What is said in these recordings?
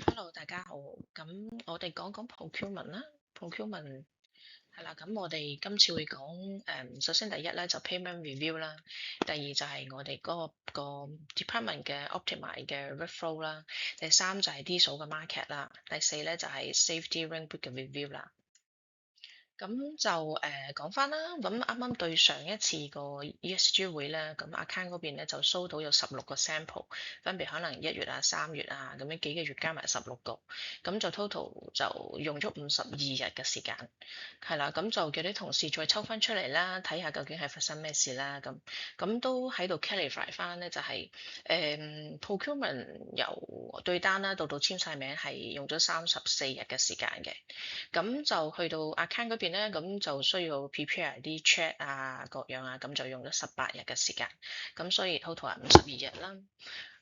Hello，大家好。咁我哋講講 procurement 啦，procurement 係啦。咁我哋今次會講首先第一咧就 payment review 啦，第二就係我哋個 department 嘅 optimize 嘅 workflow 啦，第三就係 D 數嘅 market 啦，第四咧就係 safety rank book 嘅 review 啦。咁就講翻啦，咁啱啱對上一次個 ESG 會咧，咁 account 嗰邊咧就收到有16個 sample，分別可能1月啊、3月啊咁樣幾個月加埋16個，咁就 total 就用咗52日嘅時間，係啦，咁就叫啲同事再抽翻出嚟啦，睇下究竟係發生咩事啦，咁都喺度 clarify 翻咧，就係procurement 由對單啦到簽晒名係用咗34日嘅時間嘅。咁就去到 account 嗰邊咧，咁就需要 prepare 啲 check 啊，各樣啊，咁就用咗18日嘅時間，咁所以 total 係52日啦。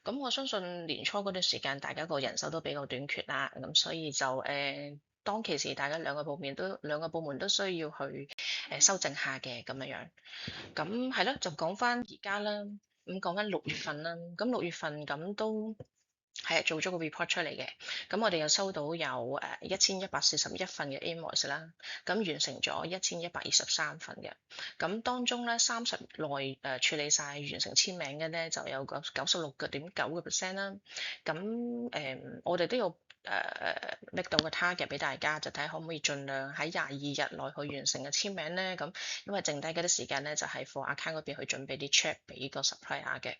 咁我相信年初嗰段時間，大家個人手都比較短缺啦，咁所以就當其時大家兩個部門都需要去修正下嘅咁樣樣。咁係咯，就講翻而家啦，咁講緊6月份啦，咁6月份咁都。係啊，做咗個 report 出嚟嘅，咁我哋又收到有1141份嘅 invoice 啦，咁完成咗1123份嘅，咁當中咧30內處理晒完成簽名嘅咧就有個96.9%啦，咁我哋都有make 到個 target 俾大家，就睇下可唔可以盡量喺22日內去完成嘅簽名咧，咁因為剩低嗰啲時間咧就係 for account 嗰邊去準備啲 check 俾個 supplier 嘅。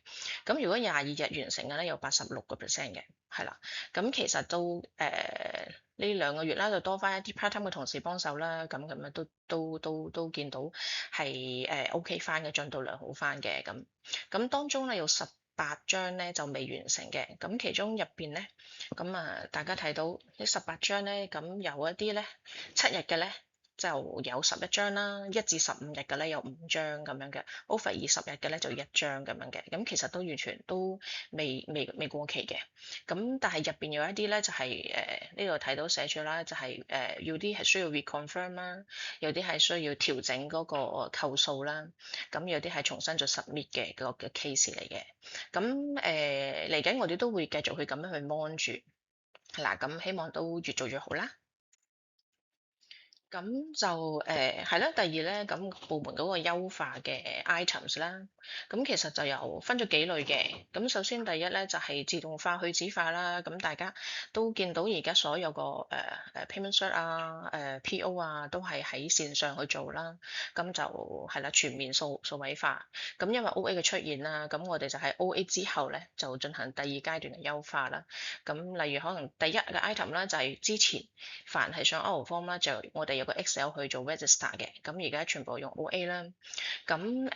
咁如果22日完成嘅咧，有86%嘅，係啦。咁其實都呢2個月啦，就多翻一啲 part time 嘅同事幫手啦。咁樣都見到係OK 翻嘅，進度良好翻嘅。咁當中咧有18張咧就未完成嘅。咁其中入邊咧，咁大家睇到呢18張咧，咁有一啲咧7日嘅咧。就有11張啦，1至15日嘅咧有5張咁樣嘅，over 20日嘅咧就1張咁樣嘅，咁其實都完全都未過期嘅，咁但係入邊有一啲咧就係呢度睇到寫住啦，就係有啲係需要 reconfirm 啦，有啲係需要調整嗰個扣數啦，咁有啲係重新做 submit 嘅嗰個 case 嚟嘅，咁嚟緊我哋都會繼續去咁樣去 mon 住，嗱咁希望都越做越好啦。咁就係啦，第二咧，咁部門嗰個優化嘅 items 啦，咁其實就有分咗幾類嘅。咁首先第一咧就係自動化去紙化啦，咁大家都見到而家所有個payment cert 啊、PO 啊都係喺線上去做啦，咁就係啦，全面數位化。咁因為 OA 嘅出現啦，咁我哋就喺 OA 之後咧就進行第二階段嘅優化啦。咁例如可能第一嘅 item 啦，就係之前凡係上 Oracle Form 啦，就我哋有個 Excel 去做 register 嘅，咁而家全部用 OA 啦。咁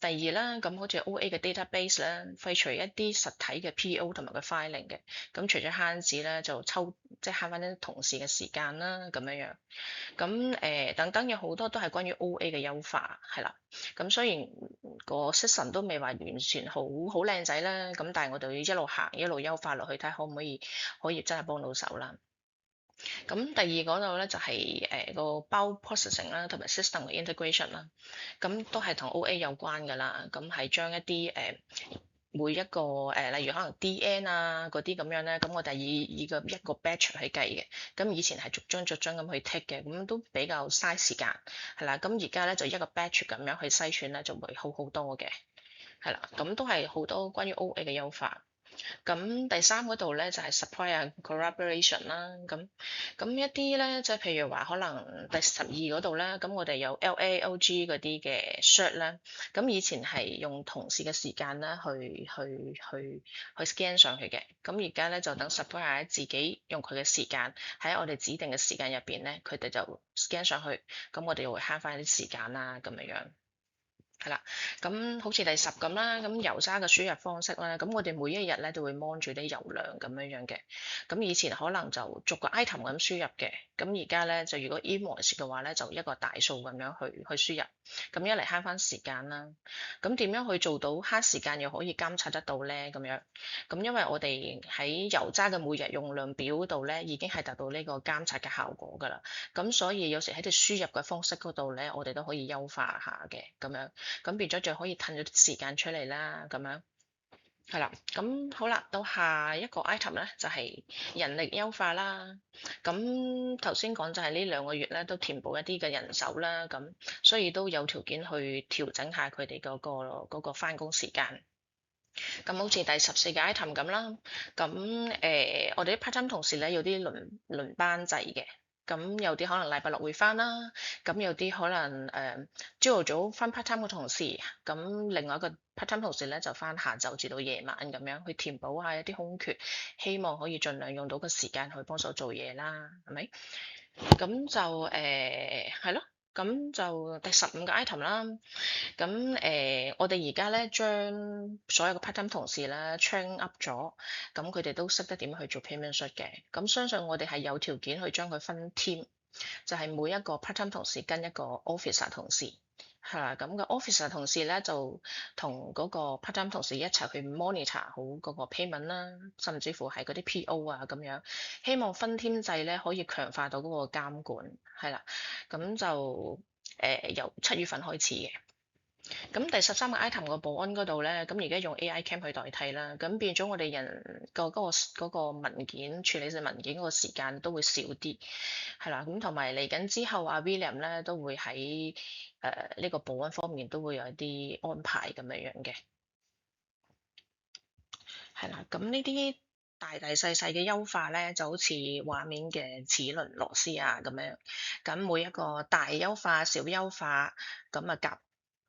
第二啦，咁好似 OA 嘅 database 啦，廢除一啲實體嘅 PO 同埋個 filing 嘅。咁除咗慳紙咧，就即係慳翻啲同事嘅時間啦，咁樣樣。咁等等有好多都係關於 OA 嘅優化，係啦。咁雖然個 system 都未話完全好靚仔啦，咁但係我哋要一路行一路優化落去，睇下可以真係幫到手啦。咁第二嗰度咧就係個包 processing 啦，同埋 system 嘅 integration 啦，咁都係同 OA 有關噶啦。咁係將一啲每一個例如可能 DN 啊嗰啲咁樣咧，咁我哋以一個 batch 去計嘅。咁以前係逐張咁去 take 嘅，咁都比較嘥時間，係啦。咁而家咧就一個 batch 咁樣去篩選咧，就會好好多嘅，係啦。咁都係好多關於 OA 嘅優化。咁第三嗰度咧就係 supplier collaboration 啦，咁一啲咧即係譬如話可能第12嗰度咧，咁我哋有 LALG 嗰啲嘅 shirt 咧，咁以前係用同事嘅時間咧去 scan 上去嘅，咁而家咧就等 supplier 自己用佢嘅時間喺我哋指定嘅時間入邊咧，佢哋就 scan 上去，咁我哋又會慳翻啲時間啦，咁樣樣。係啦，咁好似第10咁啦，咁油渣嘅輸入方式啦，咁我哋每一日咧都會 mon 住啲油量咁樣樣嘅。咁以前可能就逐個 item 咁輸入嘅，咁而家咧就如果 invoice 嘅話咧，就一個大數咁樣去輸入，咁一嚟慳翻時間啦。咁點樣去做到慳時間又可以監察得到咧？咁樣，咁因為我哋喺油渣嘅每日用量表度咧，已經係達到呢個監察嘅效果㗎啦。咁所以有時喺度輸入嘅方式嗰度咧，我哋都可以優化下嘅咁樣。咁變咗就可以褪咗啲時間出嚟啦，咁樣。係啦，咁好啦，到下一個 item 咧就係人力優化啦。咁頭先講就係呢2個月咧都填補一啲嘅人手啦，咁所以都有條件去調整下佢哋嗰個返工時間。咁好似第14個 item 咁啦，咁我哋啲 part-time 同事咧有啲輪班制嘅，咁有啲可能禮拜六會翻啦，咁有啲可能朝頭早翻 part-time 嘅同事，咁另外一個 part-time 同事咧就翻下晝至到夜晚咁樣去填補下一啲空缺，希望可以盡量用到個時間去幫手做嘢啦，係咪？咁就係咯，咁就第15個 item 啦。咁我哋而家咧將所有嘅 part-time 同事咧 train up 咗，咁佢哋都識得點去做 payment shot 嘅。咁相信我哋係有條件去將佢分 team，就係每一個 part-time 同事跟一個 officer 同事。係啦，咁個 officer 同事咧就同嗰個 part-time 同事一齊去 monitor 好嗰個 payment 啦，甚至乎係嗰啲 PO 啊咁樣，希望分 team 制咧可以強化到嗰個監管，係啦，咁就由7月份開始嘅。咁第13個 item 個保安嗰度咧，咁而家用 AI cam 去代替啦，咁變咗我哋人嗰個文件處理嘅文件嗰個時間都會少啲，係啦，咁同埋嚟緊之後阿 William 咧都會喺呢個保安方面都會有一啲安排咁樣樣嘅，係啦，咁呢啲大大細細嘅優化咧，就好似畫面嘅齒輪螺絲啊咁樣，咁每一個大優化、小優化，咁啊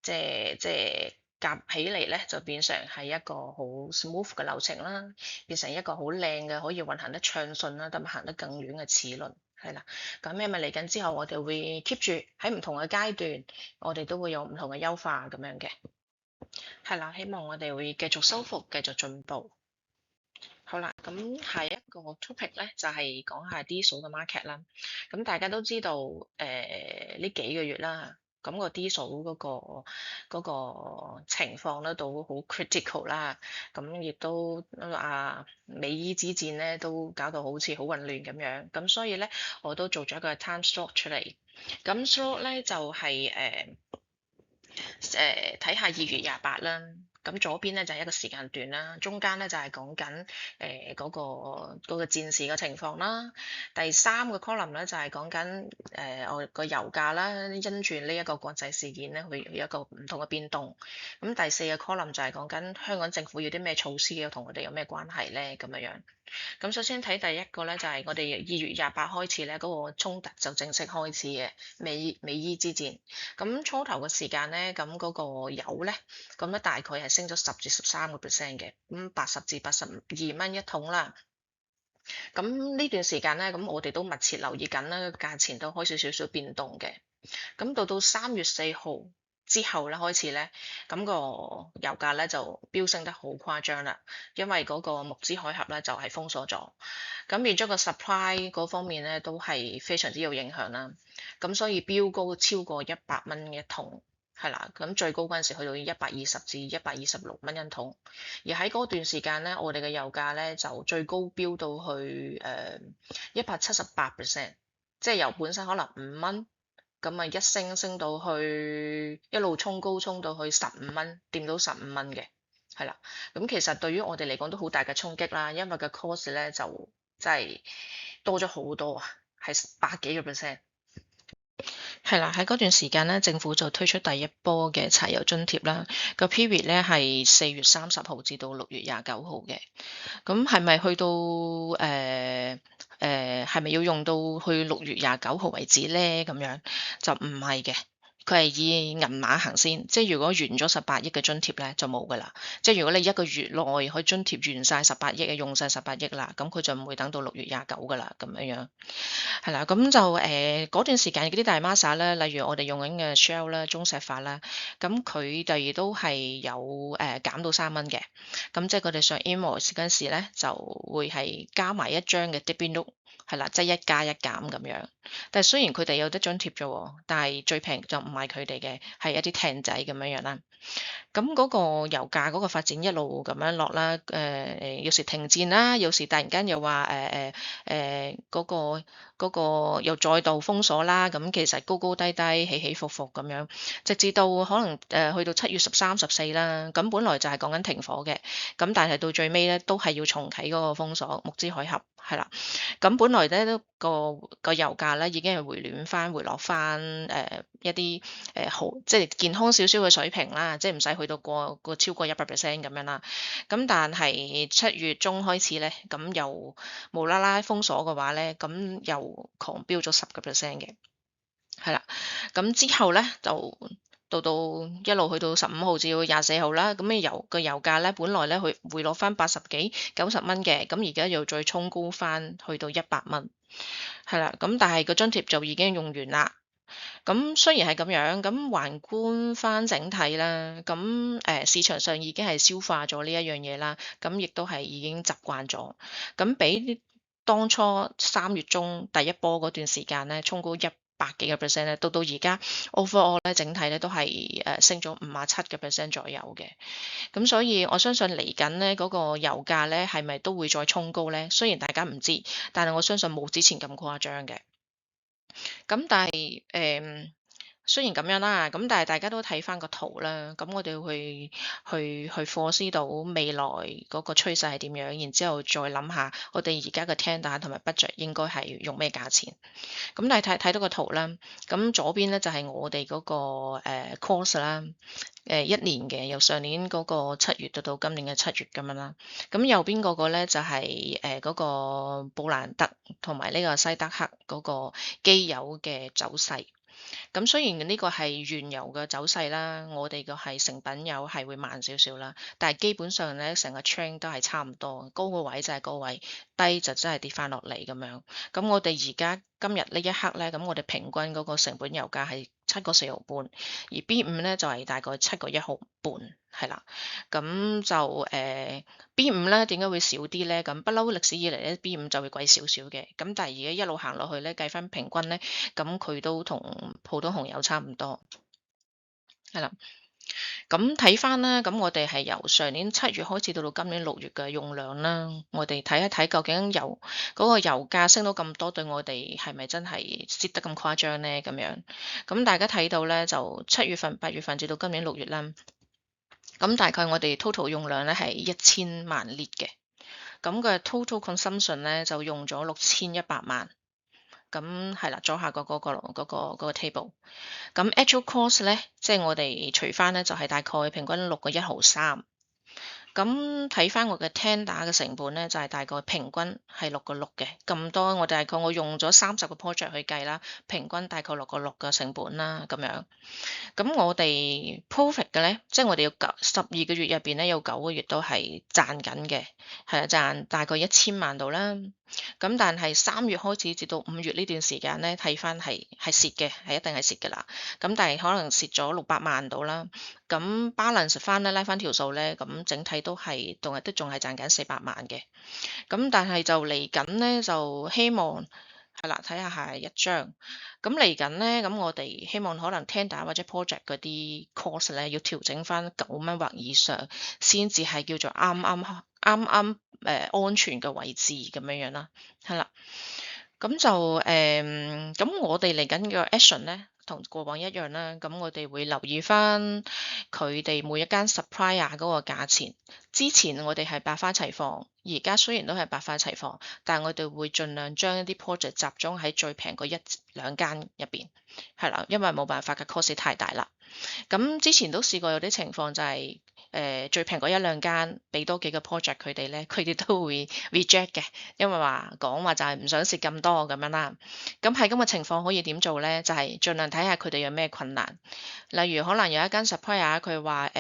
即係夾起嚟咧，就變成係一個好 smooth 嘅流程啦，變成一個好靚嘅可以運行得暢順啦，同埋行得更遠嘅齒輪，係啦。咁因為嚟緊之後，我哋會 keep 住喺唔同嘅階段，我哋都會有唔同嘅優化咁樣嘅，係啦。希望我哋會繼續修復，繼續進步。好啦，咁下一個 topic 咧就係講下 diesel 嘅 market 啦。咁大家都知道，呢幾個月啦，咁個 diesel 嗰個情況咧都好 critical 啦。咁亦都美伊之戰咧都搞到好似好混亂咁樣。咁所以咧，我都做咗一個 time slot 出嚟。咁 slot 咧就係睇下2月28啦。咁左邊咧就係一個時間段啦，中間咧就係講緊嗰個戰事嘅情況啦。第3個 column 咧就係講緊我個油價啦，因住呢一個國際事件咧，會有一個唔同嘅變動。咁第4個 column 就係講緊香港政府要啲咩措施，又同我哋有咩關係咧咁樣樣。咁首先睇第一個咧，就係我哋2月28開始咧，嗰個衝突就正式開始嘅美伊之戰。咁初頭嘅時間咧，咁嗰個油咧，咁咧大概係升咗10至13%嘅，咁80至82蚊一桶啦。咁呢段時間咧，咁我哋都密切留意緊啦，價錢都開始少少變動嘅。咁到3月4號之後咧，開始咧，咁個油價咧就飆升得好誇張啦，因為嗰個木茲海峽咧就係封鎖咗，咁變咗個 supply 嗰方面咧都係非常之有影響啦。咁所以飆高超過100蚊一桶，係啦，咁最高嗰陣時去到120至126蚊一桶，而喺嗰段時間咧，我哋嘅油價咧就最高飆到去178%，即係由本身可能5蚊。咁啊，一升到去一路衝高，衝到去15蚊，掂到15蚊嘅，係啦。咁其實對於我哋嚟講都好大嘅衝擊啦，因為個 cost 咧就真係多咗好多啊，係100幾個 percent。係啦，喺嗰段時間咧，政府就推出第一波嘅柴油津貼啦。個 period 咧係4月30號至到6月29號嘅。咁係咪去到係咪要用到去6月29號為止咧？咁樣就唔係嘅。佢係以銀碼行先，即係如果完咗18億嘅津貼咧，就冇噶啦。即係如果你一個月內可以津貼完晒18億嘅，用晒18億啦，咁佢就唔會等到6月29噶啦，咁樣樣係啦。咁就嗰段時間嗰啲大孖沙咧，例如我哋用緊嘅 Shell 啦、中石化啦，咁佢哋都係有減到3蚊嘅。咁即係佢哋上 invoice 嗰陣時咧，就會係加埋一張嘅 dipping note 係啦，即係一加一減咁樣。但係雖然佢哋有得津貼啫，但係最平就唔係佢哋嘅，係一啲艇仔咁樣樣啦。咁嗰個油價嗰個發展一路咁樣落啦，有時停戰啦，有時突然間又話嗰個又再度封鎖啦，咁其實高高低低、起起伏伏咁樣，直至到可能去到7月13、14啦，咁本來就係講緊停火嘅，咁但係到最尾咧都係要重啟嗰個封鎖，穆茲海峽係啦，咁本來咧都個油價咧已經係回落翻一啲好即係健康少少嘅水平啦，即係唔使去到過超過100%咁樣啦。咁但係7月中開始咧，咁又無啦啦封鎖嘅話咧，咁又狂飆咗10%嘅，係啦。咁之後咧就到一路去到15號至到24號啦，咁油價咧本來咧回落翻80幾90蚊嘅，咁而家又再衝高翻去到100蚊，係啦。咁但係個津貼就已經用完啦。咁雖然係咁樣，咁環觀翻整體啦，咁市場上已經係消化咗呢一樣嘢啦，咁亦都係已經習慣咗，咁比當初3月中第一波嗰段時間咧，衝高100幾個 percent 咧，到而家 overall 咧整體咧都係升咗57% 左右嘅，咁所以我相信嚟緊咧嗰個油價咧係咪都會再衝高咧？雖然大家唔知，但係我相信冇之前咁誇張嘅。咁但係雖然咁樣啦，咁但係大家都睇翻個圖啦，咁我哋去課思到未來嗰個趨勢係點樣，然之後再諗下我哋而家嘅 tender 同埋 budget 應該係用咩價錢。咁但係睇到個圖啦，咁左邊咧就係我哋嗰個course 啦，1年嘅，由上年嗰個7月到今年嘅7月咁樣啦。咁右邊嗰個咧就係嗰個布蘭特同埋呢個西德克嗰個機油嘅走勢。咁雖然呢個係原油嘅走勢啦，我哋嘅係成品油係會慢少少啦，但係基本上咧成個 trend 都係差唔多，高個位就係高位，低就真係跌翻落嚟咁樣。咁我哋而家今日呢一刻咧，咁我哋平均嗰個成本油價係7個4毫半，而 B5 咧就係大概7個1毫半，係啦。咁就B5咧點解會少啲咧？咁不嬲歷史以嚟咧 B5 就會貴少少嘅。咁但係而家一路行落去咧，計翻平均咧，咁佢都同普通紅油差唔多，係啦。咁睇翻啦，咁我哋係由上年7月開始到今年6月嘅用量啦，我哋睇一睇究竟嗰個油價升到咁多，對我哋係咪真係蝕得咁誇張咧？咁樣，咁大家睇到咧，就7月份、8月份至到今年6月啦，咁大概我哋 total 用量咧係1000萬 lit 嘅，咁嘅 total consumption 咧就用咗6100萬。咁係啦，左下角嗰個 table。咁 actual cost 咧，即係我哋除翻咧，就係大概平均6個1毫3。咁睇翻我嘅 tender 嘅成本咧，就係大概平均係6個6嘅，咁多。我大概我用咗30個 project 去計啦，平均大概6個6嘅成本啦，咁樣。咁我哋 profit 嘅咧，即係我哋要12個月入邊咧，有9個月都係賺緊嘅，係啊，賺大概1000萬度啦。咁但係3月開始至到5月呢段時間咧，睇翻係蝕嘅，係一定係蝕㗎啦。咁但係可能蝕咗600萬度啦。咁 balance 翻咧，拉翻條數咧，咁整體都係都仲係賺緊400萬嘅。咁但係就嚟緊咧，就希望係啦，睇下下一張。咁嚟緊咧，咁我哋希望可能 tender 或者 project 嗰啲 cost 咧，要調整翻9蚊或以上，先至係叫做啱安全嘅位置咁樣啦，係啦。咁就咁我哋嚟緊嘅 action 咧，同過往一樣啦。咁我哋會留意翻佢哋每一間 supplier 嗰個價錢。之前我哋係百花齊放，而家雖然都係百花齊放，但係我哋會盡量將一啲 project 集中喺最平嗰1、2間入邊，係啦，因為冇辦法嘅 cost 太大啦。咁之前都試過有啲情況就係最平嗰1、2間俾多幾個 project 佢哋咧，佢哋都會 reject 嘅，因為講話就係唔想蝕咁多咁樣啦。咁喺咁嘅情況可以點做咧？就係盡量睇下佢哋有咩困難。例如可能有一間 supplier 佢話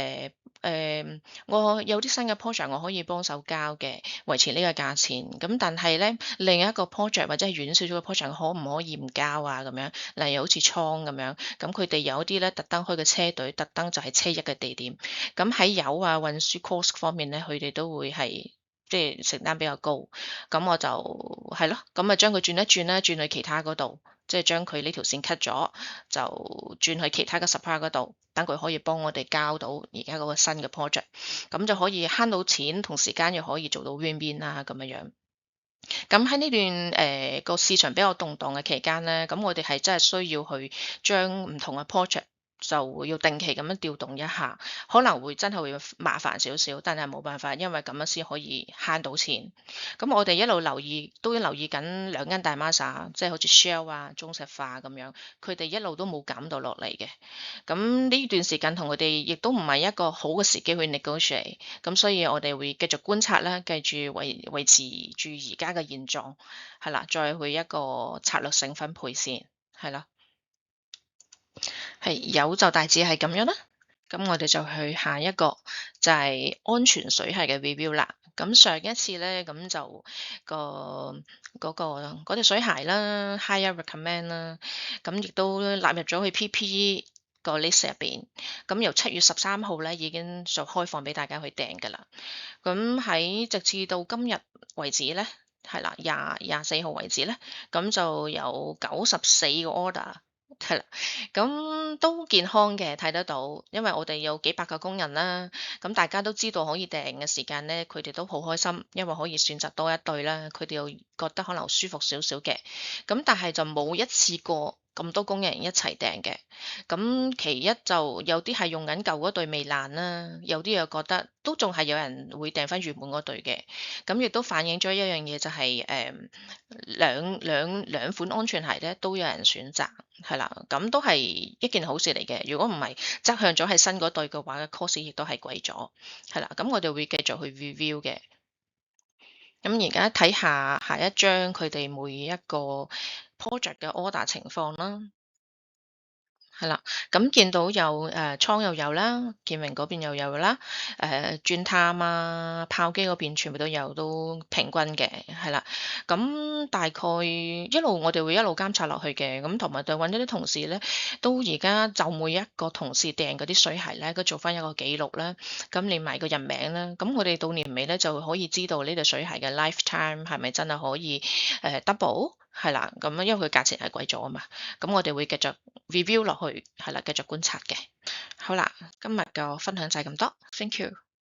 我有啲新嘅 project 我可以幫手交嘅，維持呢個價錢。咁但係咧另一個 project 或者係遠少少嘅 project 可唔可以唔交啊？咁樣，例如好似倉咁樣，咁佢哋有啲咧特登開個車隊，特登就係車一嘅地點。咁喺油啊運輸 cost 方面咧，佢哋都會係即係承擔比較高，咁我就係咯，咁啊將佢轉一轉啦，轉去其他嗰度，即係將佢呢條線 cut 咗，就轉去其他嘅 supplier 嗰度，等佢可以幫我哋交到而家嗰個新嘅 project，咁就可以慳到錢，同時間又可以做到 win-win 啦咁樣樣。咁喺呢段個市場比較動盪嘅期間咧，咁我哋係真係需要去將唔同嘅 project 就會要定期咁樣調動一下，可能會真係會麻煩少少，但係冇辦法，因為咁樣先可以慳到錢。咁我哋一路都留意緊兩間大 massa，即係好似 Shell 啊、中石化咁樣，佢哋一路都冇減到落嚟嘅。咁呢段時間同佢哋亦都唔係一個好嘅時機去 negotiate，咁所以我哋會繼續觀察啦，繼續維持住而家嘅現狀，係啦，再去一個策略性分配先，係啦。係有就大致係咁樣啦，咁我哋就去下一個就係安全水系嘅 review 啦。咁上一次咧，咁就嗰隻水鞋啦 Haier recommend 啦，咁亦都納入咗去 PPE 個 list 入邊。咁由7月13號咧已經就開放俾大家去訂㗎啦。咁喺直至到今日為止咧，係啦24號為止咧，咁就有94個 order。係啦，咁都健康嘅，睇得到，因為我哋有幾百個工人啦，咁大家都知道可以訂嘅時間咧，佢哋都好開心，因為可以選擇多一對啦，佢哋又覺得可能舒服少少嘅，咁但係就冇一次過咁多工人一齊訂嘅，咁其一就有啲係用緊舊嗰對未爛啦，有啲又覺得都仲係有人會訂翻原本嗰對嘅，咁亦都反映咗一樣嘢就係兩款安全鞋咧都有人選擇。係啦，咁都係一件好事嚟嘅。如果唔係側向咗係新嗰對嘅話，嘅 cost 亦都係貴咗。係啦，咁我哋會繼續去 review 嘅。咁而家睇下一張佢哋每一個 project 嘅 order 情況啦。係啦，咁見到有倉又有啦，建榮嗰邊又有啦，鑽探啊、炮機嗰邊全部都有，都平均嘅，係啦。咁大概我哋會一路監察落去嘅，咁同埋就揾咗啲同事咧，都而家就每一個同事訂嗰啲水鞋咧，都做翻一個記錄啦。咁連埋個人名啦，咁我哋到年尾咧就可以知道呢對水鞋嘅 lifetime 係咪真係可以double。係啦，咁因為佢價錢係貴咗啊嘛，咁我哋會繼續 review 落去，係啦，繼續觀察嘅。好啦，今日嘅分享就係咁多，thank you。